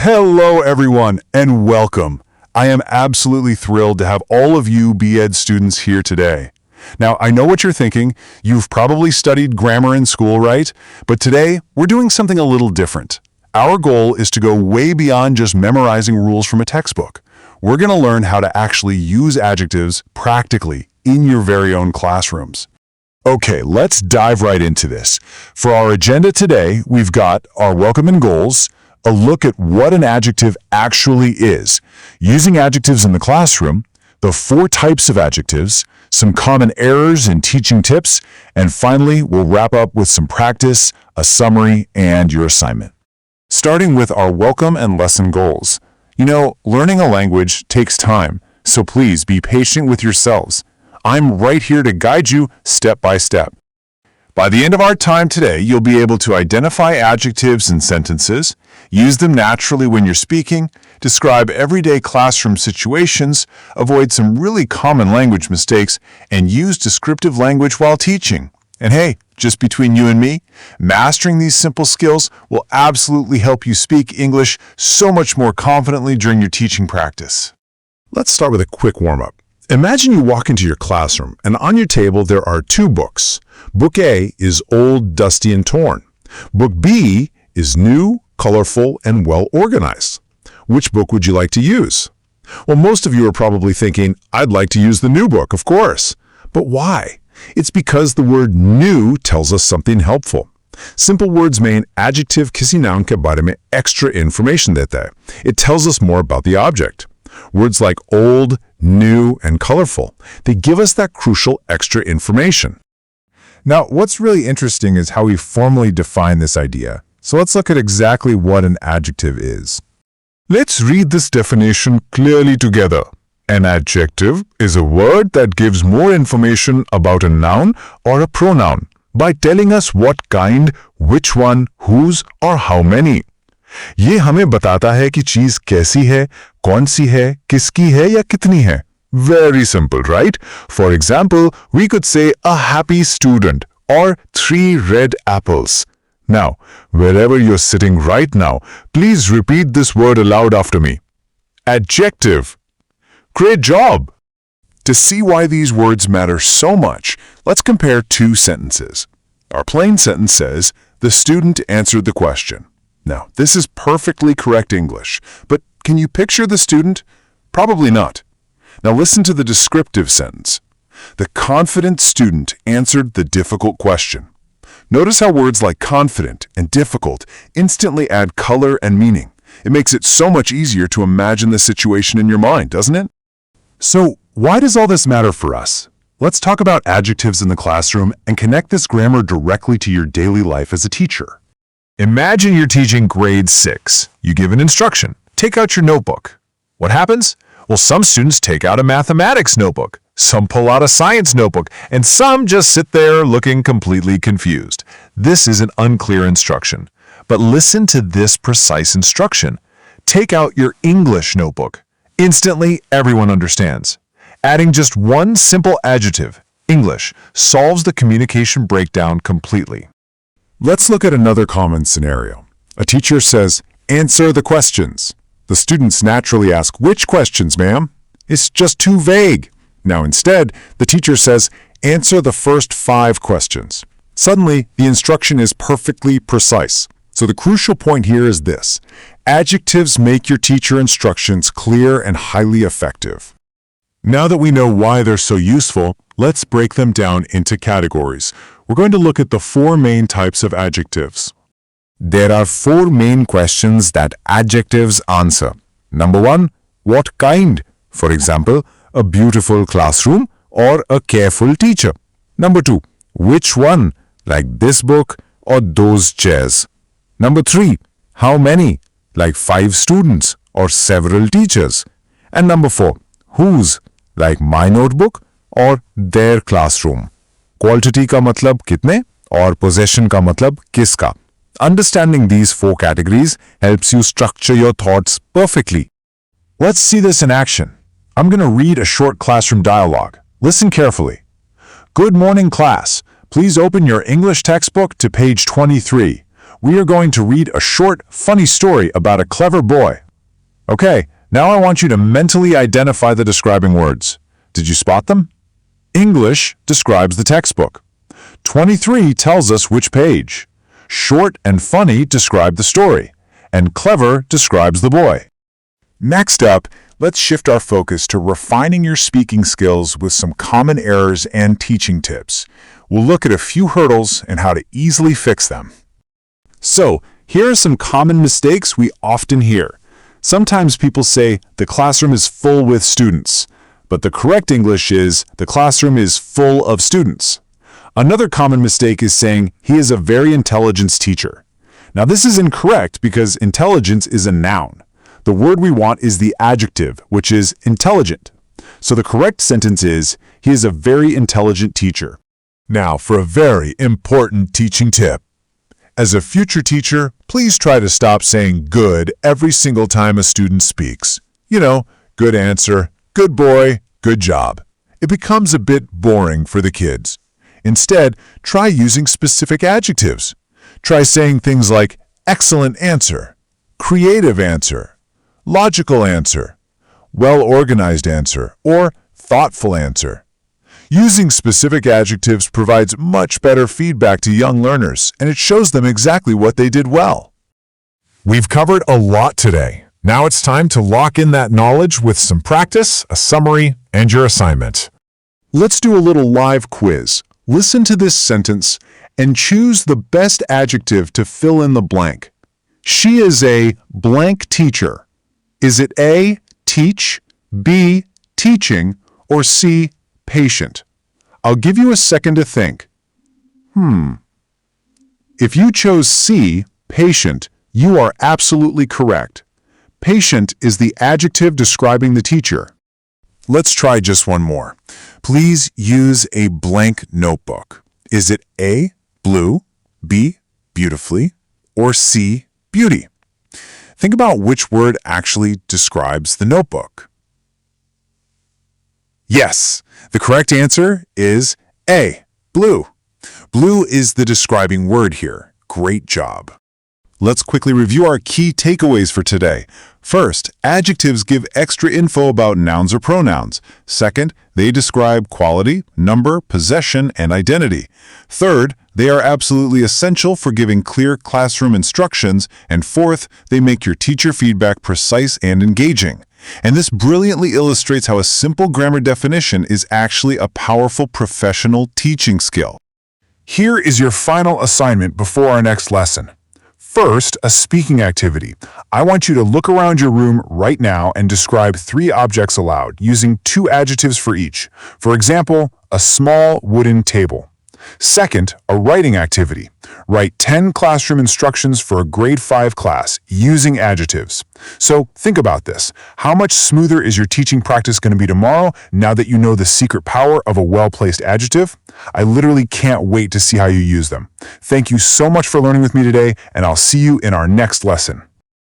Hello, everyone, and welcome. I am absolutely thrilled to have all of you BEd students here today. Now, I know what you're thinking. You've probably studied grammar in school, right? But today, we're doing something a little different. Our goal is to go way beyond just memorizing rules from a textbook. We're going to learn how to actually use adjectives practically in your very own classrooms. Okay, let's dive right into this. For our agenda today, we've got our welcome and goals, a look at what an adjective actually is, using adjectives in the classroom, the 4 types of adjectives, some common errors and teaching tips, and finally, we'll wrap up with some practice, a summary, and your assignment. Starting with our welcome and lesson goals. You know, learning a language takes time, so please be patient with yourselves. I'm right here to guide you step by step. By the end of our time today, you'll be able to identify adjectives in sentences, use them naturally when you're speaking, describe everyday classroom situations, avoid some really common language mistakes, and use descriptive language while teaching. And hey, just between you and me, mastering these simple skills will absolutely help you speak English so much more confidently during your teaching practice. Let's start with a quick warm-up. Imagine you walk into your classroom, and on your table there are 2 books. Book A is old, dusty, and torn. Book B is new, colorful, and well-organized. Which book would you like to use? Well, most of you are probably thinking, I'd like to use the new book, of course. But why? It's because the word new tells us something helpful. Simple words में adjective किसी noun के बारे में extra information देता है. It tells us more about the object. Words like old, new, and colorful, they give us that crucial extra information. Now, what's really interesting is how we formally define this idea. So let's look at exactly what an adjective is. Let's read this definition clearly together. An adjective is a word that gives more information about a noun or a pronoun by telling us what kind, which one, whose, or how many. ये हमें बताता है कि चीज कैसी है, कौन सी है, किसकी है या कितनी है. Very simple, right? For example, we could say a happy student or 3 red apples. Now, wherever you're sitting right now, please repeat this word aloud after me. Adjective. Great job! To see why these words matter so much, let's compare 2 sentences. Our plain sentence says, the student answered the question. Now, this is perfectly correct English, but can you picture the student? Probably not. Now listen to the descriptive sentence. The confident student answered the difficult question. Notice how words like confident and difficult instantly add color and meaning. It makes it so much easier to imagine the situation in your mind, doesn't it? So, why does all this matter for us? Let's talk about adjectives in the classroom and connect this grammar directly to your daily life as a teacher. Imagine you're teaching grade 6. You give an instruction. Take out your notebook. What happens? Well, some students take out a mathematics notebook, some pull out a science notebook, and some just sit there looking completely confused. This is an unclear instruction. But listen to this precise instruction. Take out your English notebook. Instantly, everyone understands. Adding just one simple adjective, English, solves the communication breakdown completely. Let's look at another common scenario. A teacher says, answer the questions. The students naturally ask, which questions, ma'am? It's just too vague. Now instead, the teacher says, answer the first 5 questions. Suddenly, the instruction is perfectly precise. So the crucial point here is this. Adjectives make your teacher instructions clear and highly effective. Now that we know why they're so useful, let's break them down into categories. We're going to look at the 4 main types of adjectives. There are 4 main questions that adjectives answer. Number 1, what kind? For example, a beautiful classroom or a careful teacher. Number 2, which one? Like this book or those chairs. Number 3, how many? Like 5 students or several teachers. And number 4, whose? Like my notebook or their classroom. Quantity का मतलब कितने और possession का मतलब किसका. Understanding these 4 categories helps you structure your thoughts perfectly. Let's see this in action. I'm going to read a short classroom dialogue. Listen carefully. Good morning, class. Please open your English textbook to page 23. we are going to read a short, funny story about a clever boy. Okay, now I want you to mentally identify the describing words. Did you spot them? English describes the textbook. 23 tells us which page. Short and funny describe the story, and clever describes the boy. Next up, let's shift our focus to refining your speaking skills with some common errors and teaching tips. We'll look at a few hurdles and how to easily fix them. So, here are some common mistakes we often hear. Sometimes people say the classroom is full with students, but the correct English is the classroom is full of students. Another common mistake is saying he is a very intelligent teacher. Now this is incorrect because intelligence is a noun. The word we want is the adjective, which is intelligent. So the correct sentence is, he is a very intelligent teacher. Now for a very important teaching tip. As a future teacher, please try to stop saying good every single time a student speaks. You know, good answer, good boy, good job. It becomes a bit boring for the kids. Instead, try using specific adjectives. Try saying things like excellent answer, creative answer, logical answer, well-organized answer, or thoughtful answer. Using specific adjectives provides much better feedback to young learners, and it shows them exactly what they did well. We've covered a lot today. Now it's time to lock in that knowledge with some practice, a summary, and your assignment. Let's do a little live quiz. Listen to this sentence and choose the best adjective to fill in the blank. She is a blank teacher. Is it A, teach, B, teaching, or C, patient? I'll give you a second to think. If you chose C, patient, you are absolutely correct. Patient is the adjective describing the teacher. Let's try just one more. Please use a blank notebook. Is it A, blue, B, beautifully, or C, beauty? Think about which word actually describes the notebook. Yes, the correct answer is A, blue. Blue is the describing word here. Great job. Let's quickly review our key takeaways for today. First, adjectives give extra info about nouns or pronouns. Second, they describe quality, number, possession, and identity. Third, they are absolutely essential for giving clear classroom instructions. And fourth, they make your teacher feedback precise and engaging. And this brilliantly illustrates how a simple grammar definition is actually a powerful professional teaching skill. Here is your final assignment before our next lesson. First, a speaking activity. I want you to look around your room right now and describe 3 objects aloud, using 2 adjectives for each. For example, a small wooden table. Second, a writing activity. Write 10 classroom instructions for a grade 5 class using adjectives. So think about this. How much smoother is your teaching practice going to be tomorrow now that you know the secret power of a well-placed adjective? I literally can't wait to see how you use them. Thank you so much for learning with me today, and I'll see you in our next lesson.